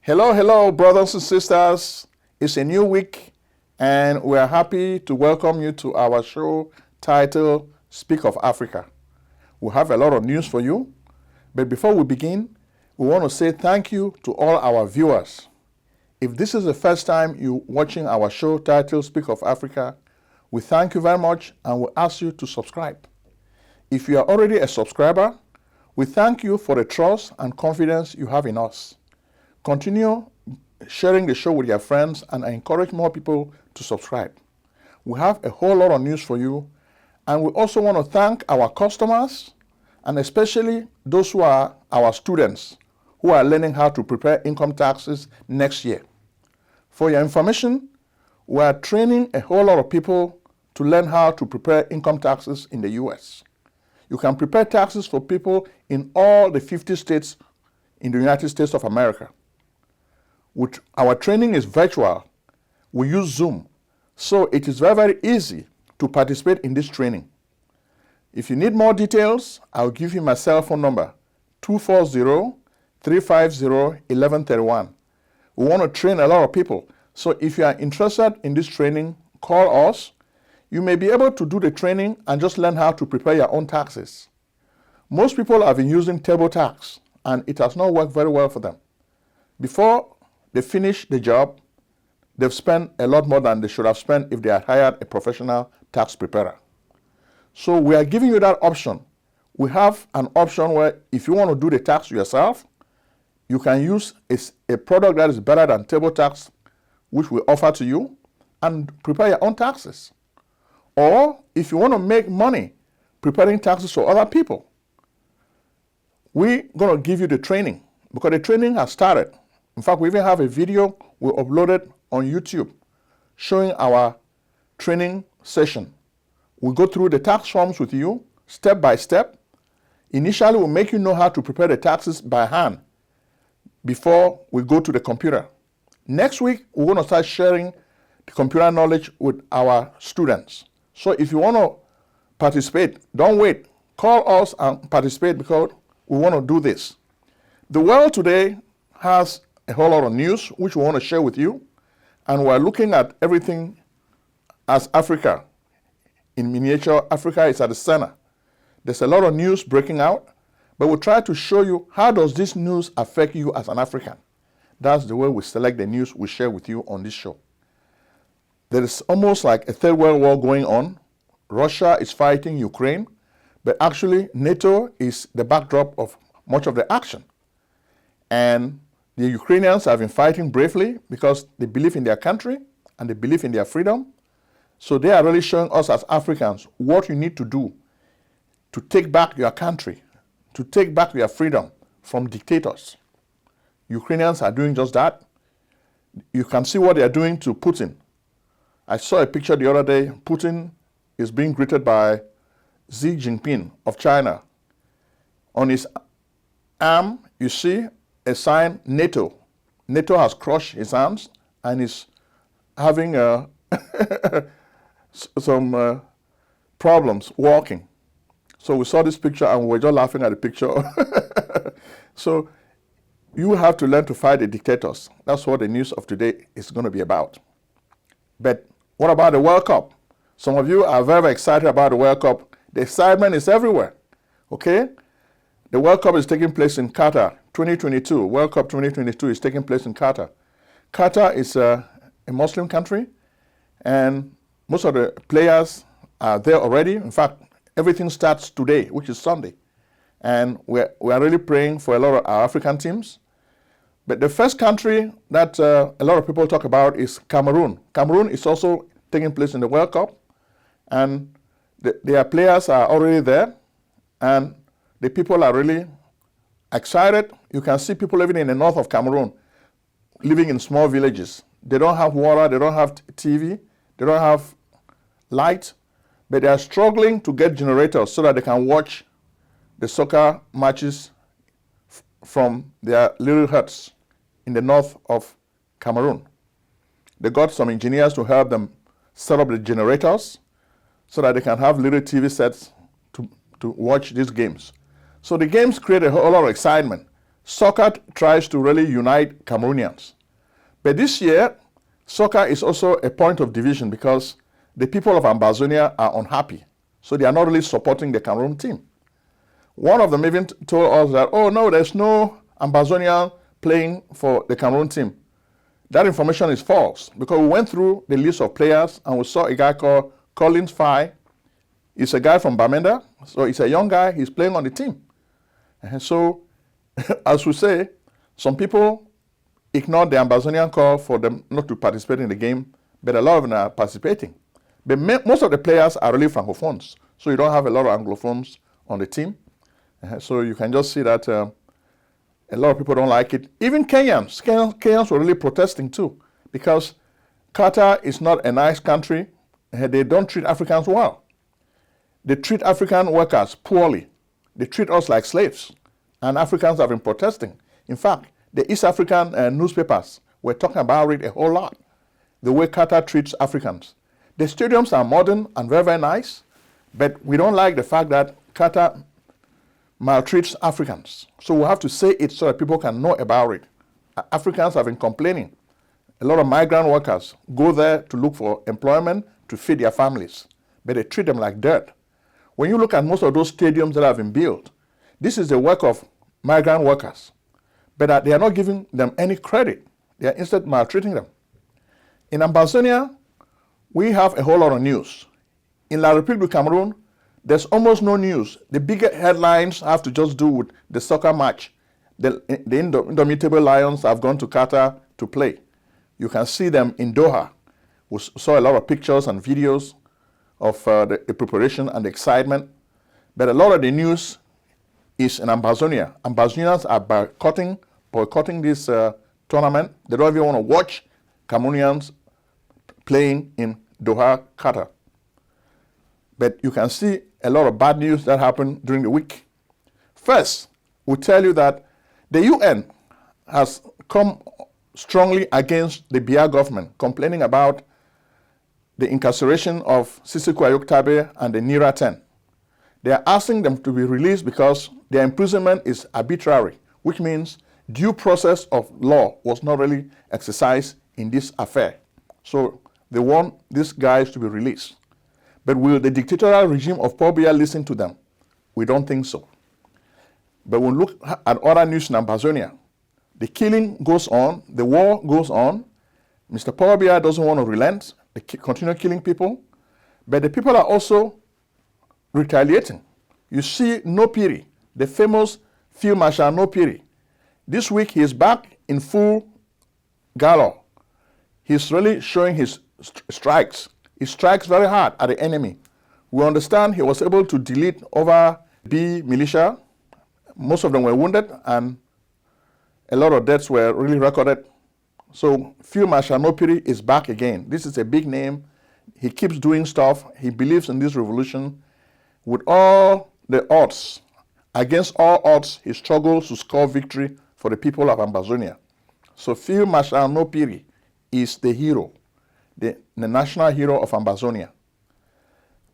Hello, hello, brothers and sisters. It's a new week, and we're happy to welcome you to our show titled Speak of Africa. We have a lot of news for you, but before we begin, we want to say thank you to all our viewers. If this is the first time you're watching our show titled Speak of Africa, we thank you very much and we ask you to subscribe. If you are already a subscriber, we thank you for the trust and confidence you have in us. Continue sharing the show with your friends and encourage more people to subscribe. We have a whole lot of news for you, and we also want to thank our customers and especially those who are our students who are learning how to prepare income taxes next year. For your information, we are training a whole lot of people to learn how to prepare income taxes in the US. You can prepare taxes for people in all the 50 states in the United States of America. Our training is virtual. We use Zoom. So it is very, very easy to participate in this training. If you need more details, I'll give you my cell phone number, 240-350-1131. We want to train a lot of people. So if you are interested in this training, call us. You may be able to do the training and just learn how to prepare your own taxes. Most people have been using TurboTax, and it has not worked very well for them. Before they finish the job, they've spent a lot more than they should have spent if they had hired a professional tax preparer. So we are giving you that option. We have an option where if you want to do the tax yourself, you can use a product that is better than TurboTax, which we offer to you, and prepare your own taxes. Or if you want to make money preparing taxes for other people, we're going to give you the training because the training has started. In fact, we even have a video we uploaded on YouTube showing our training session. We'll go through the tax forms with you step by step. Initially, we'll make you know how to prepare the taxes by hand before we go to the computer. Next week, we're going to start sharing the computer knowledge with our students. So if you want to participate, don't wait. Call us and participate because we want to do this. The world today has a whole lot of news which we want to share with you, and we're looking at everything as Africa. In miniature, Africa is at the center. There's a lot of news breaking out, but we'll try to show you how does this news affect you as an African. That's the way we select the news we share with you on this show. There is almost like a third world war going on. Russia is fighting Ukraine, but actually NATO is the backdrop of much of the action. And the Ukrainians have been fighting bravely because they believe in their country and they believe in their freedom. So they are really showing us as Africans what you need to do to take back your country, to take back your freedom from dictators. Ukrainians are doing just that. You can see what they are doing to Putin. I saw a picture the other day. Putin is being greeted by Xi Jinping of China. On his arm, you see a sign, NATO. NATO has crushed his arms and is having some problems walking. So we saw this picture and we were just laughing at the picture. So you have to learn to fight the dictators. That's what the news of today is going to be about. But what about the World Cup? Some of you are very, very excited about the World Cup. The excitement is everywhere, okay? The World Cup is taking place in Qatar, 2022. World Cup 2022 is taking place in Qatar. Qatar is a Muslim country, and most of the players are there already. In fact, everything starts today, which is Sunday. And we are really praying for a lot of our African teams. But the first country that a lot of people talk about is Cameroon. Cameroon is also taking place in the World Cup, and their players are already there, and the people are really excited. You can see people living in the north of Cameroon, living in small villages. They don't have water, they don't have TV, they don't have light, but they are struggling to get generators so that they can watch the soccer matches from their little huts in the north of Cameroon. They got some engineers to help them set up the generators so that they can have little TV sets to watch these games. So the games create a whole lot of excitement. Soccer tries to really unite Cameroonians. But this year, soccer is also a point of division because the people of Ambazonia are unhappy. So they are not really supporting the Cameroon team. One of them even told us that, oh no, there's no Ambazonian playing for the Cameroon team. That information is false because we went through the list of players and we saw a guy called Collins Fai. He's a guy from Bamenda, so he's a young guy, he's playing on the team. And so, as we say, some people ignored the Ambazonian call for them not to participate in the game, but a lot of them are participating. But most of the players are really Francophones, so you don't have a lot of Anglophones on the team. So you can just see that a lot of people don't like it. Even Kenyans were really protesting too, because Qatar is not a nice country. They don't treat Africans well. They treat African workers poorly. They treat us like slaves. And Africans have been protesting. In fact, the East African newspapers were talking about it a whole lot, the way Qatar treats Africans. The stadiums are modern and very, very nice, but we don't like the fact that Qatar maltreats Africans. So we have to say it so that people can know about it. Africans have been complaining. A lot of migrant workers go there to look for employment to feed their families, but they treat them like dirt. When you look at most of those stadiums that have been built, this is the work of migrant workers, but they are not giving them any credit. They are instead maltreating them. In Ambazonia, we have a whole lot of news. In La République du Cameroun, there's almost no news. The bigger headlines have to just do with the soccer match. The Indomitable Lions have gone to Qatar to play. You can see them in Doha. We saw a lot of pictures and videos of the preparation and the excitement. But a lot of the news is in Ambazonia. Ambazonians are boycotting this tournament. They don't even want to watch Cameroonians playing in Doha, Qatar. But you can see a lot of bad news that happened during the week. First, we tell you that the UN has come strongly against the Biya government, complaining about the incarceration of Sissoko Ayoktabe and the Nira 10. They are asking them to be released because their imprisonment is arbitrary, which means due process of law was not really exercised in this affair. So they want these guys to be released. But will the dictatorial regime of Paul Biya listen to them? We don't think so. But when we look at other news in Ambazonia, the killing goes on, the war goes on. Mr. Paul Biya doesn't want to relent. They continue killing people. But the people are also retaliating. You see Nopiri, the famous Field Marshal Nopiri. This week he is back in full gallop. He's really showing his strikes. He strikes very hard at the enemy. We understand he was able to delete over B militia. Most of them were wounded and a lot of deaths were really recorded. So Field Marshal Nopiri is back again. This is a big name. He keeps doing stuff. He believes in this revolution. With all the odds, against all odds, he struggles to score victory for the people of Ambazonia. So Field Marshal Nopiri is the hero, the national hero of Ambazonia.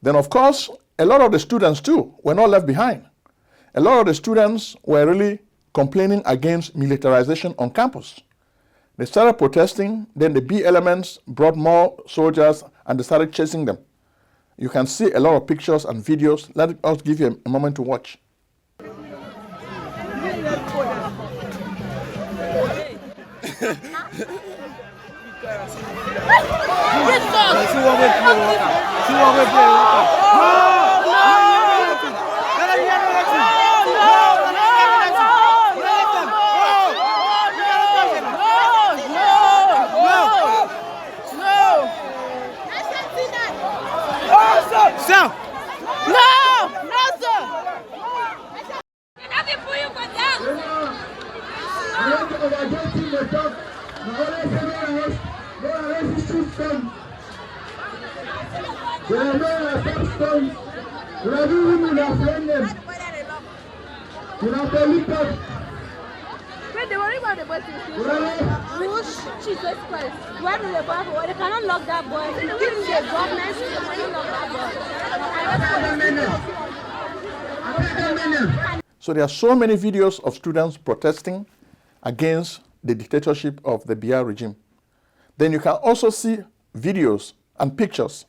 Then, of course, a lot of the students, too, were not left behind. A lot of the students were really complaining against militarization on campus. They started protesting, then the B elements brought more soldiers and they started chasing them. You can see a lot of pictures and videos. Let us give you a moment to watch. Jesus Christ. Where do they go? They cannot lock that boy. Give the government, they cannot lock that boy. So there are so many videos of students protesting against the dictatorship of the Biya regime. Then you can also see videos and pictures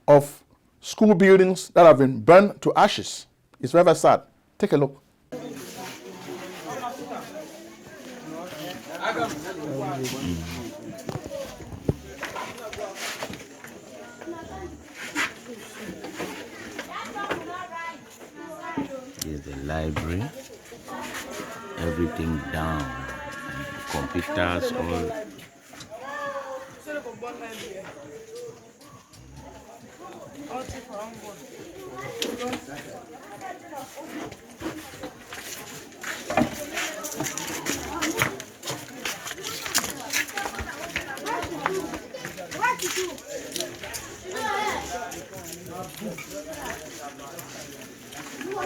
of school buildings that have been burned to ashes. It's very sad. Take a look. Here's the library. Everything down. Computers all.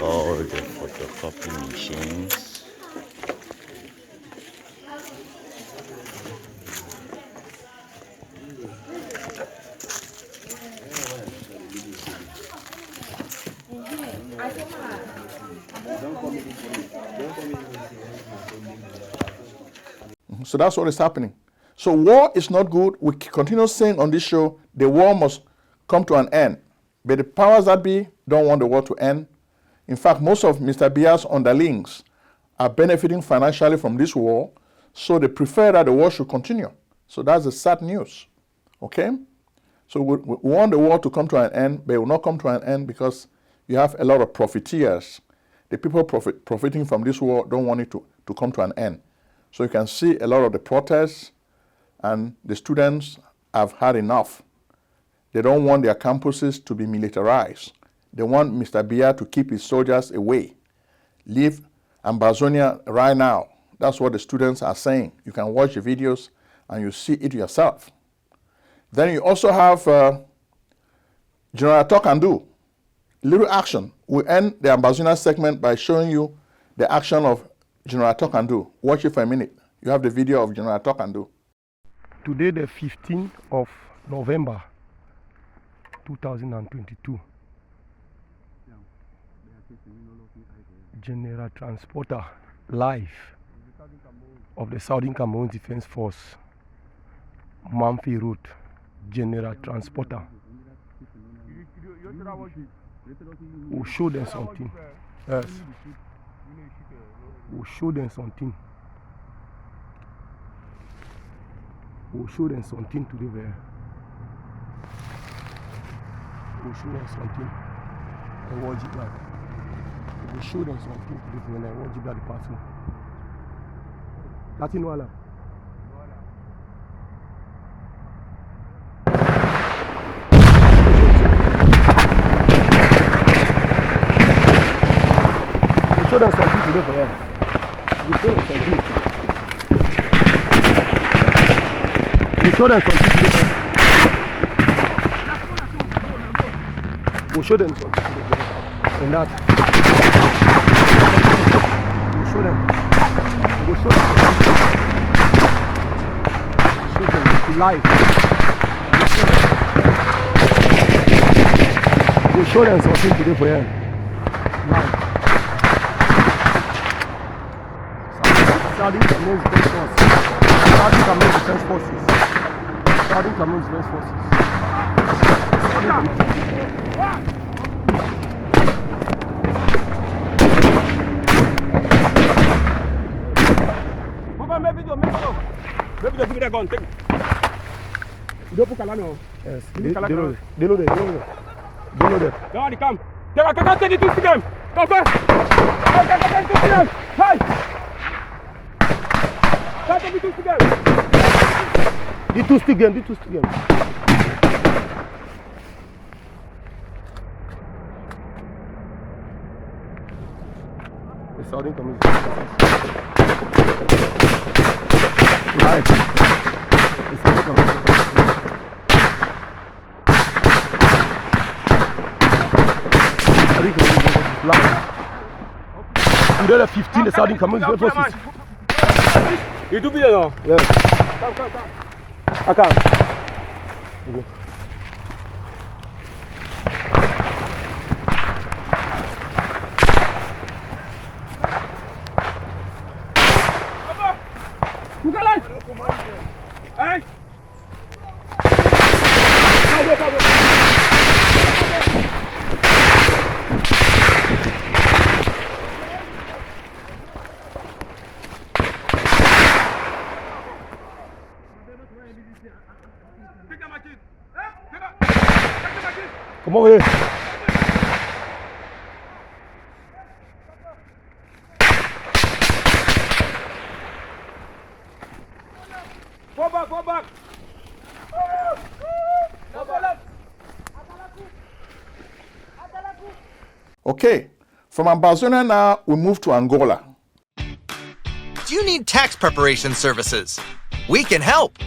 All the photocopy machines. So that's what is happening. So war is not good. We continue saying on this show, the war must come to an end. But the powers that be don't want the war to end. In fact, most of Mr. Biya's underlings are benefiting financially from this war, so they prefer that the war should continue. So that's the sad news, okay? So we want the war to come to an end, but it will not come to an end because you have a lot of profiteers. The people profiting from this war don't want it to come to an end. So you can see a lot of the protests, and the students have had enough. They don't want their campuses to be militarized. They want Mr. Biya to keep his soldiers away. Leave Ambazonia right now. That's what the students are saying. You can watch the videos and you see it yourself. Then you also have General Talk and Do. Little action. We end the Ambazonia segment by showing you the action of General Talk and Do. Watch it for a minute. You have the video of General Talk and Do. Today, the 15th of November, 2022. General Transporter live of the Southern Cameroon Defense Force, Mamfi Road, General Transporter. We'll show them something. Yes. We'll show them something. We'll show them something today there. We'll show them something. And watch it back. We'll show them something today when I watch it back the party. Latin Wala. We'll show them something today for them. We'll show them something. We'll show them something today. We'll show them something today. And that. We'll show them. We'll show them. Show them live. We'll show them something today for them. Live. Southern Cameroon Defense Forces. Southern Cameroon Defense Forces. Southern Cameroon Defense Forces. Give me that gun, take it. You don't put Kalani on. Yes, they know that. Come. Take the two to them. Come first. Take the two to them. Hey. Take the two to them. The two stick game. The Southern Cameroon. Right. The Southern Cameroon. Today the 15, the Southern Cameroon forces. You do video now? Yes. Come. I can't. Okay. Come over here. Fall back, fall back. Okay, from Botswana now, we move to Angola. Do you need tax preparation services? We can help.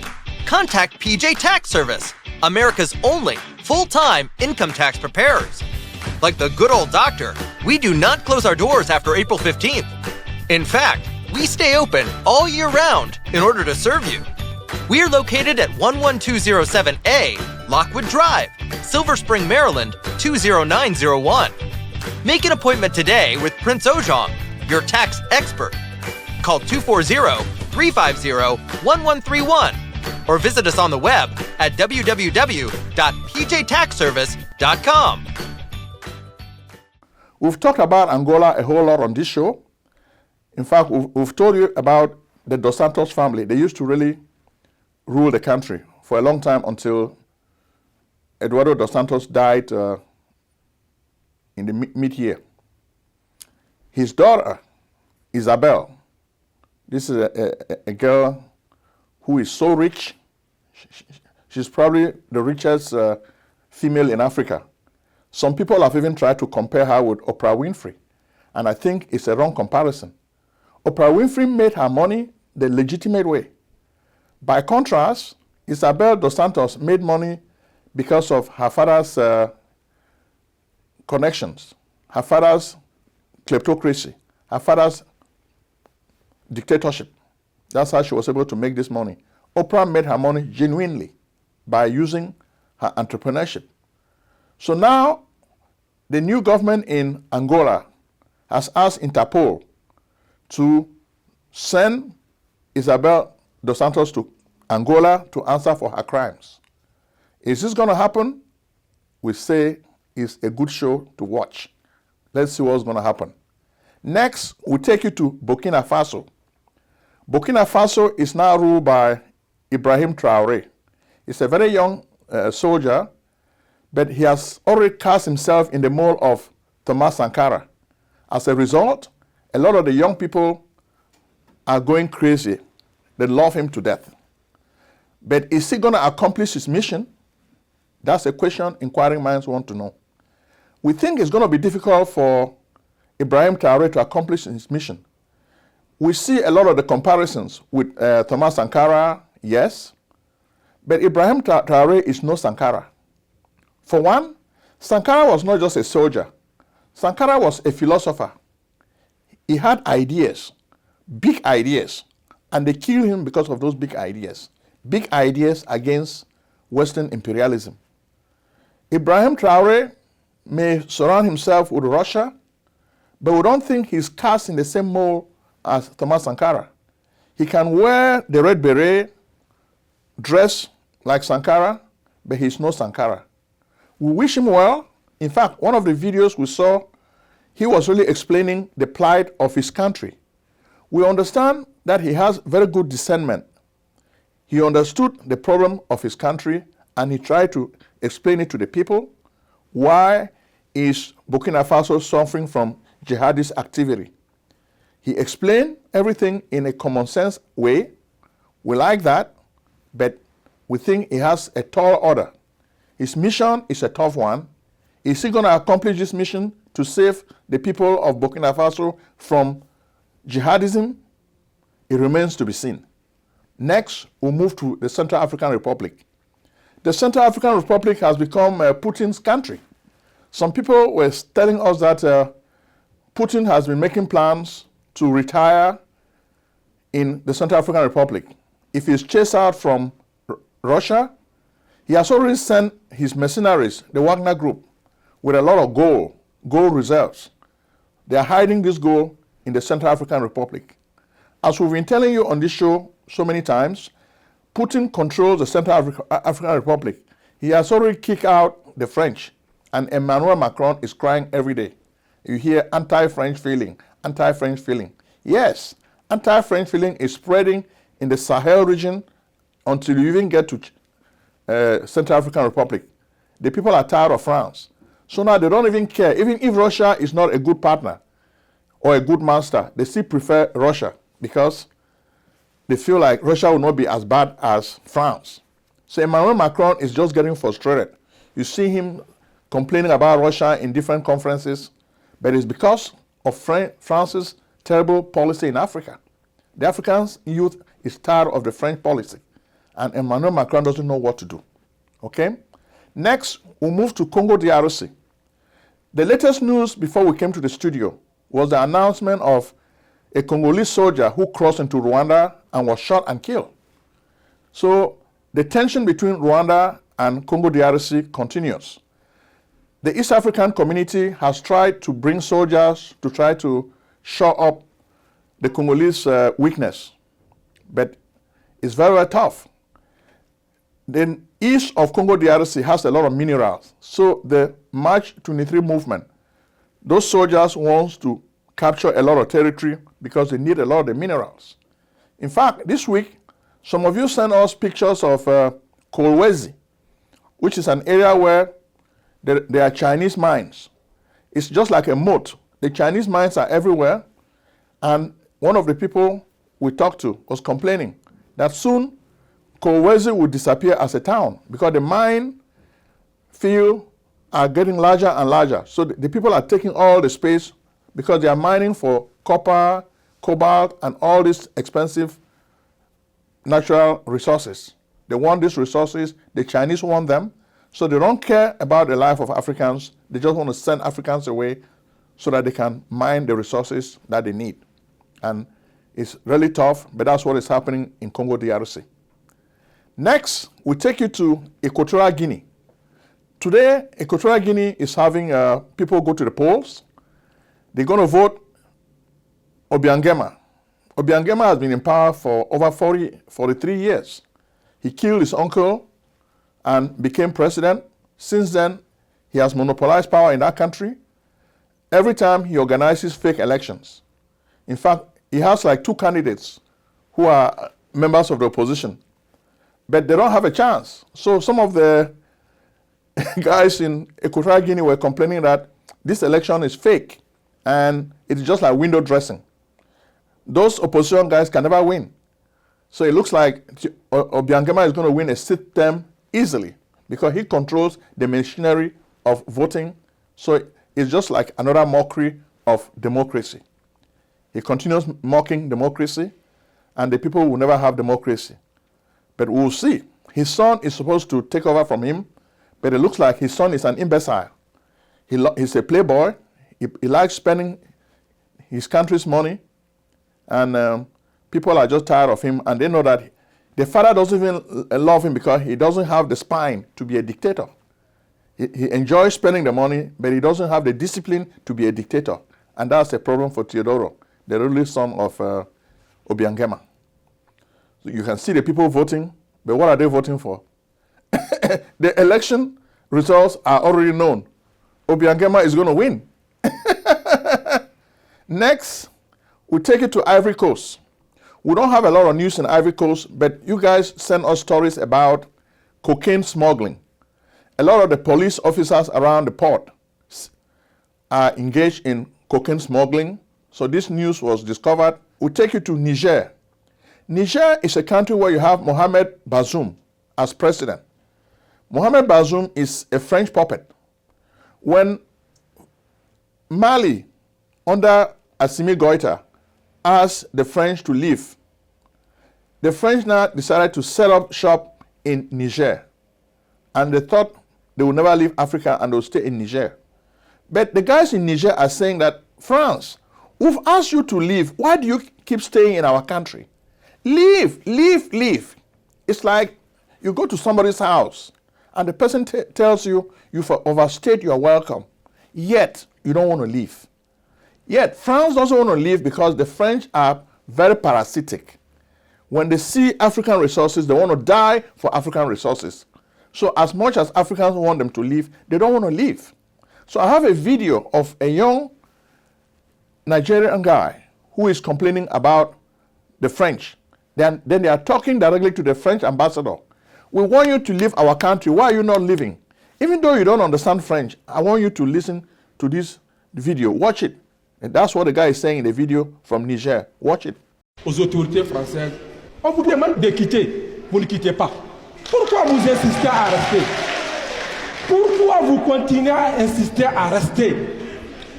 Contact PJ Tax Service, America's only full-time income tax preparers. Like the good old doctor, we do not close our doors after April 15th. In fact, we stay open all year round in order to serve you. We are located at 11207A, Lockwood Drive, Silver Spring, Maryland, 20901. Make an appointment today with Prince Ojong, your tax expert. Call 240-350-1131 or visit us on the web at www.pjtaxservice.com. We've talked about Angola a whole lot on this show. In fact, we've told you about the Dos Santos family. They used to really rule the country for a long time until Eduardo Dos Santos died in the mid-year. His daughter, Isabel, this is a girl who is so rich. She's probably the richest female in Africa. Some people have even tried to compare her with Oprah Winfrey, and I think it's a wrong comparison. Oprah Winfrey made her money the legitimate way. By contrast, Isabel Dos Santos made money because of her father's connections, her father's kleptocracy, her father's dictatorship. That's how she was able to make this money. Oprah made her money genuinely by using her entrepreneurship. So now, the new government in Angola has asked Interpol to send Isabel Dos Santos to Angola to answer for her crimes. Is this going to happen? We say it's a good show to watch. Let's see what's going to happen. Next, we'll take you to Burkina Faso. Burkina Faso is now ruled by Ibrahim Traoré. He's a very young soldier, but he has already cast himself in the mold of Thomas Sankara. As a result, a lot of the young people are going crazy. They love him to death. But is he going to accomplish his mission? That's a question inquiring minds want to know. We think it's going to be difficult for Ibrahim Traoré to accomplish his mission. We see a lot of the comparisons with Thomas Sankara, yes, but Ibrahim Traoré is no Sankara. For one, Sankara was not just a soldier. Sankara was a philosopher. He had ideas, big ideas, and they killed him because of those big ideas against Western imperialism. Ibrahim Traoré may surround himself with Russia, but we don't think he's cast in the same mold as Thomas Sankara. He can wear the red beret, dress like Sankara, but he's no Sankara. We wish him well. In fact, one of the videos we saw, he was really explaining the plight of his country. We understand that he has very good discernment. He understood the problem of his country and he tried to explain it to the people. Why is Burkina Faso suffering from jihadist activity? He explained everything in a common sense way. We like that, but we think he has a tall order. His mission is a tough one. Is he going to accomplish this mission to save the people of Burkina Faso from jihadism? It remains to be seen. Next, we'll move to the Central African Republic. The Central African Republic has become Putin's country. Some people were telling us that Putin has been making plans to retire in the Central African Republic. If he's chased out from Russia, he has already sent his mercenaries, the Wagner Group, with a lot of gold reserves. They are hiding this gold in the Central African Republic. As we've been telling you on this show so many times, Putin controls the Central African Republic. He has already kicked out the French, and Emmanuel Macron is crying every day. You hear anti-French feeling, anti-French feeling. Yes, anti-French feeling is spreading in the Sahel region until you even get to Central African Republic. The people are tired of France. So now they don't even care. Even if Russia is not a good partner or a good master, they still prefer Russia because they feel like Russia will not be as bad as France. So Emmanuel Macron is just getting frustrated. You see him complaining about Russia in different conferences, but it's because of France's terrible policy in Africa. The African youth is tired of the French policy, and Emmanuel Macron doesn't know what to do. Okay? Next, we'll move to Congo DRC. The latest news before we came to the studio was the announcement of a Congolese soldier who crossed into Rwanda and was shot and killed. So the tension between Rwanda and Congo DRC continues. The East African community has tried to bring soldiers to try to shore up the Congolese weakness, but it's very, very tough. The east of Congo DRC has a lot of minerals. So the March 23 movement, those soldiers want to capture a lot of territory because they need a lot of the minerals. In fact, this week, some of you sent us pictures of Kolwezi, which is an area where there are Chinese mines. It's just like a moat. The Chinese mines are everywhere. And one of the people we talked to was complaining that soon Kolwezi will disappear as a town because the mine field are getting larger and larger. So the people are taking all the space because they are mining for copper, cobalt, and all these expensive natural resources. They want these resources. The Chinese want them. So they don't care about the life of Africans. They just want to send Africans away so that they can mine the resources that they need. And it's really tough, but that's what is happening in Congo DRC. Next, we take you to Equatorial Guinea. Today, Equatorial Guinea is having people go to the polls. They're going to vote Obiangema. Obiangema has been in power for over 43 years. He killed his uncle and became president. Since then, he has monopolized power in that country. Every time he organizes fake elections. In fact, he has like 2 candidates who are members of the opposition, but they don't have a chance. So some of the guys in Equatorial Guinea were complaining that this election is fake and it's just like window dressing. Those opposition guys can never win. So it looks like Obiangema is going to win a 6th term easily because he controls the machinery of voting. So it's just like another mockery of democracy. He continues mocking democracy, and the people will never have democracy. But we'll see. His son is supposed to take over from him, but it looks like his son is an imbecile. He's a playboy. He likes spending his country's money, and people are just tired of him, and they know that the father doesn't even love him because he doesn't have the spine to be a dictator. He enjoys spending the money, but he doesn't have the discipline to be a dictator. And that's a problem for Teodoro, the early son of Obiangema. So you can see the people voting, but what are they voting for? The election results are already known. Obiangema is going to win. Next, we take it to Ivory Coast. We don't have a lot of news in Ivory Coast, but you guys send us stories about cocaine smuggling. A lot of the police officers around the port are engaged in cocaine smuggling. So this news was discovered. We'll take you to Niger. Niger is a country where you have Mohamed Bazoum as president. Mohamed Bazoum is a French puppet. When Mali, under Assimi Goïta, asked the French to leave, the French now decided to set up shop in Niger. And they thought they would never leave Africa and they would stay in Niger. But the guys in Niger are saying that, France, we've asked you to leave. Why do you keep staying in our country? Leave, leave, leave. It's like you go to somebody's house and the person tells you you've overstayed your welcome, yet you don't want to leave. Yet France doesn't want to leave because the French are very parasitic. When they see African resources, they want to die for African resources. So as much as Africans want them to leave, they don't want to leave. So I have a video of a young Nigerian guy who is complaining about the French. Then they are talking directly to the French ambassador. We want you to leave our country. Why are you not leaving? Even though you don't understand French, I want you to listen to this video. Watch it. And that's what the guy is saying in the video from Niger. Watch it. Aux autorités françaises, on vous demande de quitter, vous ne quittez pas. Pourquoi vous insistez à rester? Pourquoi vous continuez à insister à rester?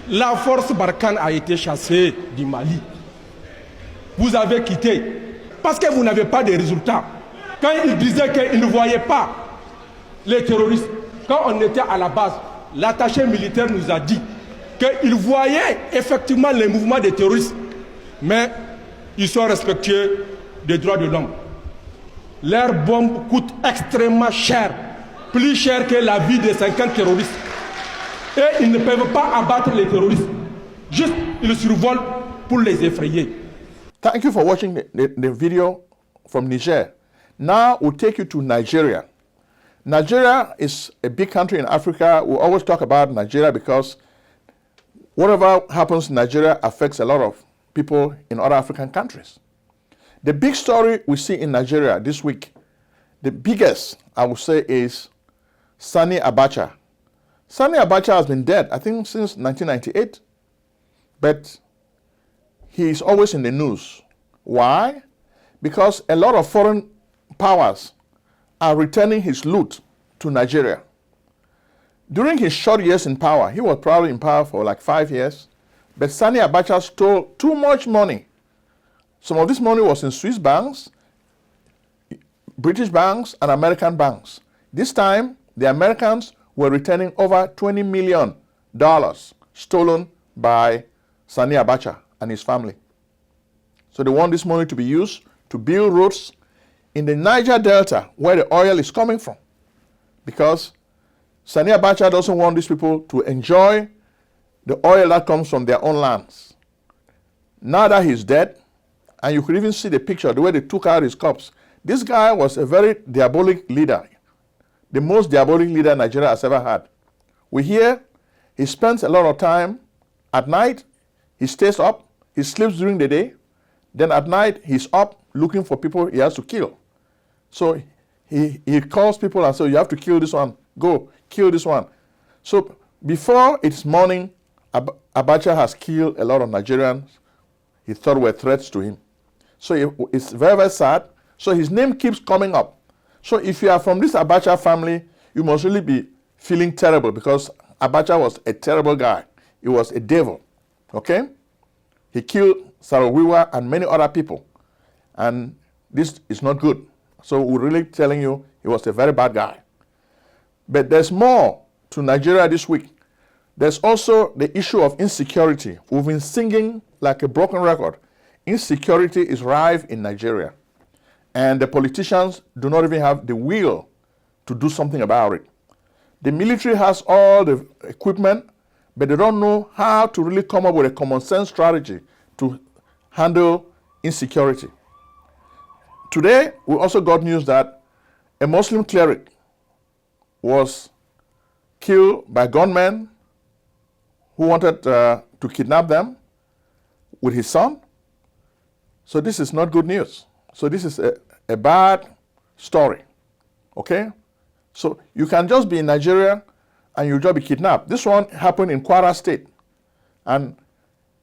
La force Barkhane a été chassée du Mali. Vous avez quitté parce que vous n'avez pas de résultats. Quand ils disaient qu'ils ne voyaient pas les terroristes, quand on était à la base, l'attaché militaire nous a dit qu'ils voyaient effectivement les mouvements des terroristes, mais ils sont respectueux des droits de l'homme. Leurs bombes coûtent extrêmement cher, plus cher que la vie de 50 terroristes. Et ils ne peuvent pas abattre les terroristes. Juste, ils survolent pour les effrayer. Thank you for watching the video from Niger. Now we'll take you to Nigeria. Nigeria is a big country in Africa. We always talk about Nigeria because whatever happens in Nigeria affects a lot of people in other African countries. The big story we see in Nigeria this week, the biggest, I would say, is Sani Abacha. Sani Abacha has been dead, I think, since 1998, but he is always in the news. Why? Because a lot of foreign powers are returning his loot to Nigeria. During his short years in power, he was probably in power for like 5 years, but Sani Abacha stole too much money. Some of this money was in Swiss banks, British banks, and American banks. This time, the Americans were returning over $20 million stolen by Sani Abacha and his family. So they want this money to be used to build roads in the Niger Delta where the oil is coming from. Because Sani Abacha doesn't want these people to enjoy the oil that comes from their own lands. Now that he's dead, and you could even see the picture, the way they took out his corpse. This guy was a very diabolic leader, the most diabolic leader Nigeria has ever had. We hear he spends a lot of time at night, he stays up, he sleeps during the day, then at night he's up looking for people he has to kill. So he calls people and says, you have to kill this one, go, kill this one. So before it's morning, Abacha has killed a lot of Nigerians he thought were threats to him. So it's very, very sad. So his name keeps coming up. So if you are from this Abacha family, you must really be feeling terrible because Abacha was a terrible guy. He was a devil, okay? He killed Sarawiwa and many other people. And this is not good. So we're really telling you he was a very bad guy. But there's more to Nigeria this week. There's also the issue of insecurity. We've been singing like a broken record. Insecurity is rife in Nigeria. And the politicians do not even have the will to do something about it. The military has all the equipment, but they don't know how to really come up with a common sense strategy to handle insecurity. Today, we also got news that a Muslim cleric was killed by gunmen who wanted to kidnap them with his son. So this is not good news. So this is a bad story, okay? So you can just be in Nigeria and you'll just be kidnapped. This one happened in Kwara State. And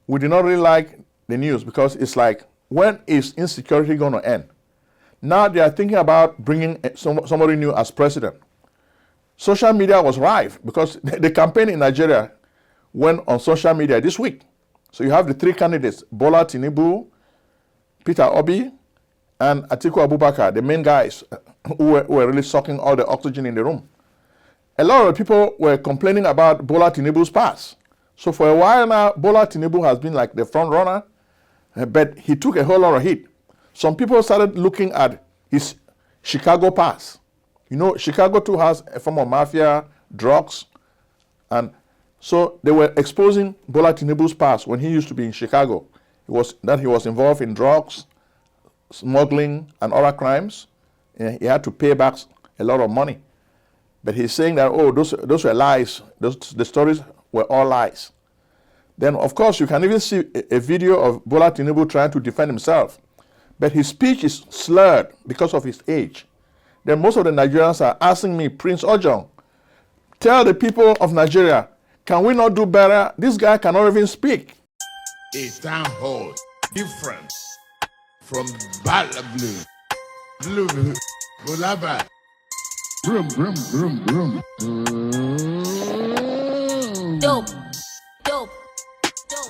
we did not really like the news because it's like, when is insecurity going to end? Now they are thinking about bringing somebody new as president. Social media was rife because the campaign in Nigeria went on social media this week. So you have the three candidates, Bola Tinubu, Peter Obi, and Atiku Abubakar, the main guys who were really sucking all the oxygen in the room. A lot of people were complaining about Bola Tinubu's past. So for a while now, Bola Tinubu has been like the front runner, but he took a whole lot of heat. Some people started looking at his Chicago past. You know, Chicago too has a form of mafia, drugs, and so they were exposing Bola Tinubu's past when he used to be in Chicago. He was involved in drugs, smuggling, and other crimes. He had to pay back a lot of money. But he's saying that, oh, those were lies. The stories were all lies. Then, of course, you can even see a video of Bola Tinubu trying to defend himself. But his speech is slurred because of his age. Then most of the Nigerians are asking me, Prince Ojong, Tell the people of Nigeria, can we not do better? This guy cannot even speak. A town hall different from Bala Blue. Blue, Bulaba. Brum, brum, brum, brum. Dope. Dope.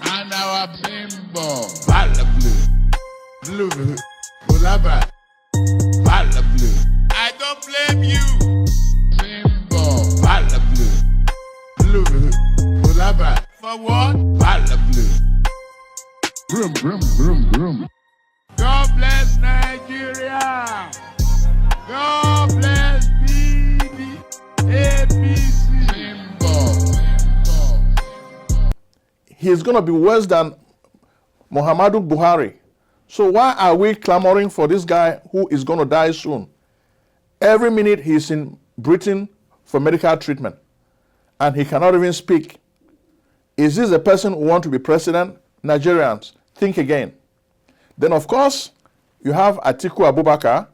And our symbol, Bala Blue. Blue, Bulaba. Bala Blue. I don't blame you. Symbol, Bala Blue. Blue, Bulaba. For what? Bala Blue. Brum, brum, brum, brum. God bless Nigeria. God bless BD, APC. Symbol. He's going to be worse than Muhammadu Buhari. So why are we clamoring for this guy who is going to die soon? Every minute he's in Britain for medical treatment, and he cannot even speak. Is this the person who wants to be president? Nigerians, think again. Then, of course, you have Atiku Abubakar,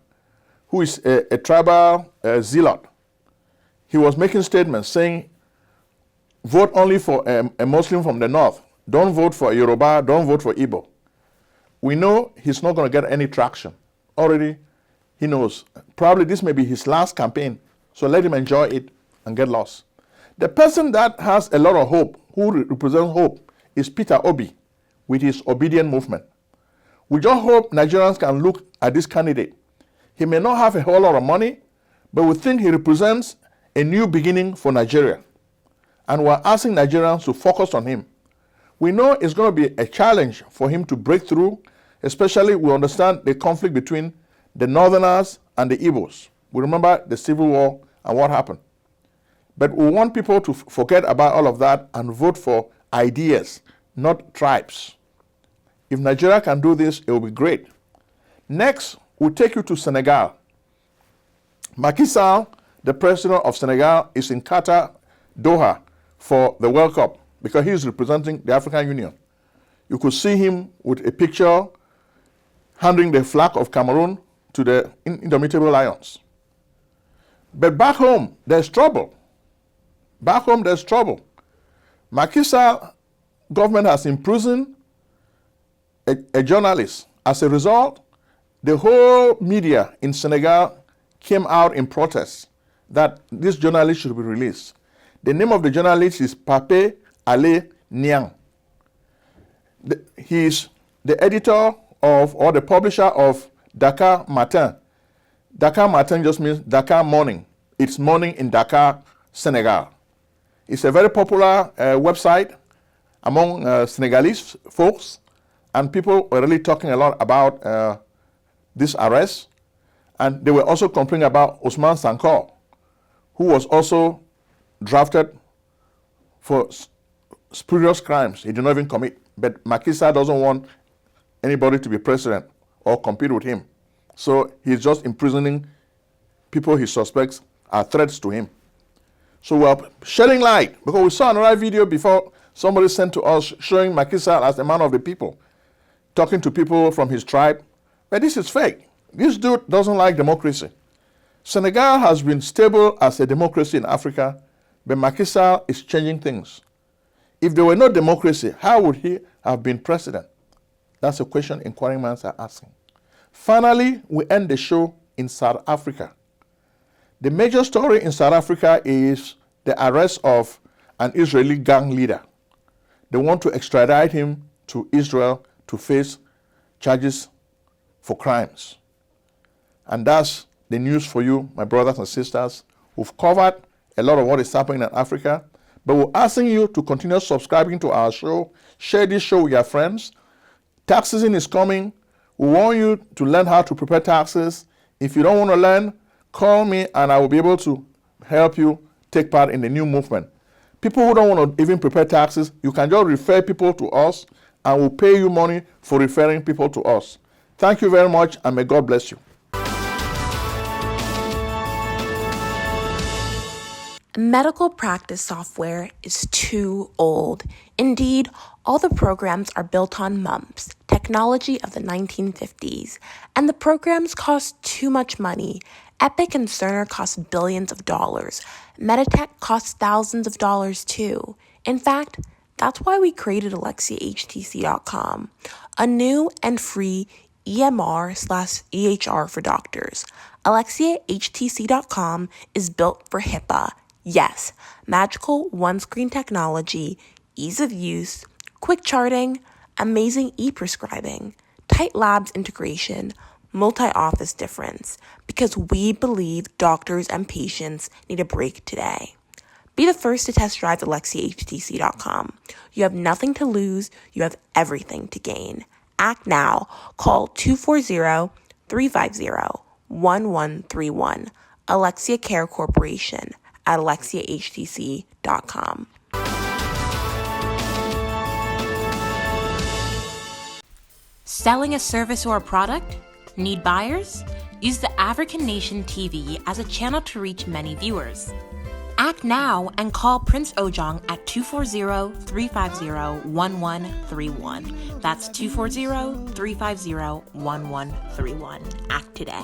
who is a tribal zealot. He was making statements saying, vote only for a Muslim from the north. Don't vote for Yoruba, don't vote for Igbo. We know he's not going to get any traction. Already, he knows. Probably this may be his last campaign, so let him enjoy it and get lost. The person that has a lot of hope, who represents hope, is Peter Obi with his obedient movement. We just hope Nigerians can look at this candidate. He may not have a whole lot of money, but we think he represents a new beginning for Nigeria. And we're asking Nigerians to focus on him. We know it's going to be a challenge for him to break through, especially we understand the conflict between the Northerners and the Igbos. We remember the Civil War and what happened. But we want people to forget about all of that and vote for ideas, not tribes. If Nigeria can do this, it will be great. Next, we'll take you to Senegal. Macky Sall, the president of Senegal, is in Qatar, Doha, for the World Cup because he is representing the African Union. You could see him with a picture handing the flag of Cameroon to the Indomitable Lions. But back home, there's trouble. Back home, there's trouble. Macky Sall government has imprisoned a journalist. As a result, the whole media in Senegal came out in protest that this journalist should be released. The name of the journalist is Pape Ale Niang. He is the editor of, or the publisher of Dakar Matin. Dakar Matin just means Dakar morning. It's morning in Dakar, Senegal. It's a very popular website among Senegalese folks, and people were really talking a lot about this arrest. And they were also complaining about Ousmane Sanko, who was also drafted for spurious crimes he did not even commit. But Macky Sall doesn't want anybody to be president or compete with him. So he's just imprisoning people he suspects are threats to him. So we're shedding light, because we saw another video before somebody sent to us showing Macky Sall as the man of the people, talking to people from his tribe. But this is fake. This dude doesn't like democracy. Senegal has been stable as a democracy in Africa, but Macky Sall is changing things. If there were no democracy, how would he have been president? That's a question inquiring minds are asking. Finally, we end the show in South Africa. The major story in South Africa is the arrest of an Israeli gang leader. They want to extradite him to Israel to face charges for crimes. And that's the news for you, my brothers and sisters. We've covered a lot of what is happening in Africa, but we're asking you to continue subscribing to our show. Share this show with your friends. Tax season is coming. We want you to learn how to prepare taxes. If you don't want to learn, call me and I will be able to help you take part in the new movement. People who don't want to even prepare taxes, you can just refer people to us and we'll pay you money for referring people to us. Thank you very much, and may God bless you. Medical practice software is too old. Indeed, all the programs are built on MUMPS, technology of the 1950s, and the programs cost too much money. Epic and Cerner cost billions of dollars. Meditech costs thousands of dollars too. In fact, that's why we created AlexiaHTC.com, a new and free EMR/EHR for doctors. AlexiaHTC.com is built for HIPAA. Yes, magical one-screen technology, ease of use, quick charting, amazing e-prescribing, tight labs integration, multi-office difference, because we believe doctors and patients need a break today. Be the first to test drive AlexiaHTC.com. You have nothing to lose, you have everything to gain. Act now. Call 240-350-1131. Alexia Care Corporation at AlexiaHTC.com. Selling a service or a product? Need buyers? Use the African Nation TV as a channel to reach many viewers. Act now and call Prince Ojong at 240-350-1131. That's 240-350-1131. Act today.